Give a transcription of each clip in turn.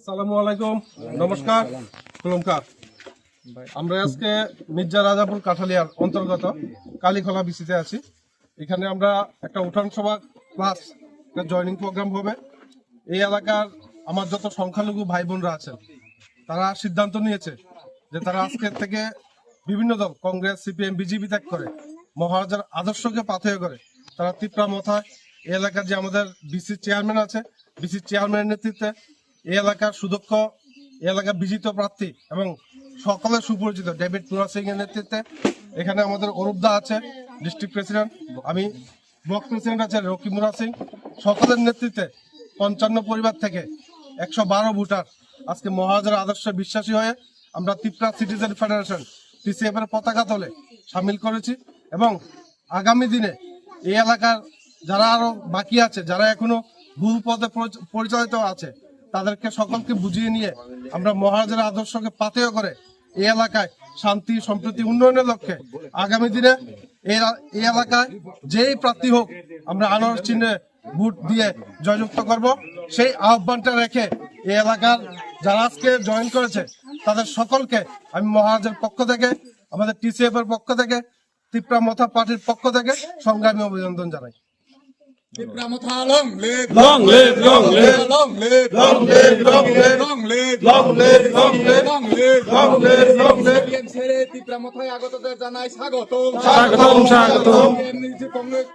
আসসালামু আলাইকুম, নমস্কার, খুলুমকার। আমরা আজকে মির্জা রাজাপুর কাঠালিয়ার অন্তর্গত কালীখোলা বিসিতে আছি। এখানে আমরা একটা উঠান সভা প্লাস একটা জয়নিং প্রোগ্রাম হবে। এই এলাকার আমার যত সংখ্যালঘু ভাই বোনরা আছেন তারা সিদ্ধান্ত নিয়েছে যে তারা আজকের থেকে বিভিন্ন দল কংগ্রেস, সিপিএম, বিজেপি ত্যাগ করে মহারাজার আদর্শকে পাথেয় করে তারা তিপ্রা মথায় এই এলাকার যে আমাদের বিসির চেয়ারম্যান আছে, বিসির চেয়ারম্যানের নেতৃত্বে এই এলাকার সুদক্ষ, এই এলাকার বিজিত প্রার্থী এবং সকলের সুপরিচিত ডেভিড মুরা সিং এর নেতৃত্বে এখানে আমাদের অরূপদা আছে ডিস্ট্রিক্ট প্রেসিডেন্ট, আমি ব্লক প্রেসিডেন্ট আছে রকি মুরা সিং, সকলের নেতৃত্বে 55 পরিবার থেকে 112 ভোটার আজকে মহারাজার আদর্শে বিশ্বাসী হয়ে আমরা তিপ্রা সিটিজেন ফেডারেশন টিসিএফ এর পতাকা তলে সামিল করেছি। এবং আগামী দিনে এই এলাকার যারা আরো বাকি আছে, যারা এখনো ভুল পথে পরিচালিত আছে, তাদেরকে সকলকে বুঝিয়ে নিয়ে আমরা মহারাজার আদর্শকে পাথেয় করে এই এলাকায় শান্তি, সম্প্রীতি, উন্নয়নের লক্ষ্যে আগামী দিনে এই এলাকায় যেই প্রার্থী হোক আমরা আনারস চিহ্নে ভোট দিয়ে জয়যুক্ত করব। সেই আহ্বানটা রেখে এই এলাকার যারা আজকে জয়েন করেছে তাদের সকলকে আমি মহারাজের পক্ষ থেকে, আমাদের টিসিএফ এর পক্ষ থেকে, তিপ্রা মথা পার্টির পক্ষ থেকে সংগ্রামী অভিনন্দন জানাই। Long live, long live, long live, long live, long live, long live, long live, long live, long live, long live, long live, long live. ছেড়ে তিপ্রা মথায় আগতদের জানাই স্বাগতম, স্বাগতম, স্বাগতম।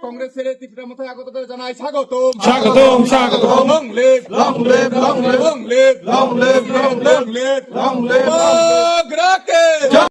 কংগ্রেস ছেড়ে তিপ্রা মথায় আগতদের জানাই স্বাগতম, স্বাগতম, স্বাগতম। Long live, long live, long live, long live, long live, long live, long live, long live।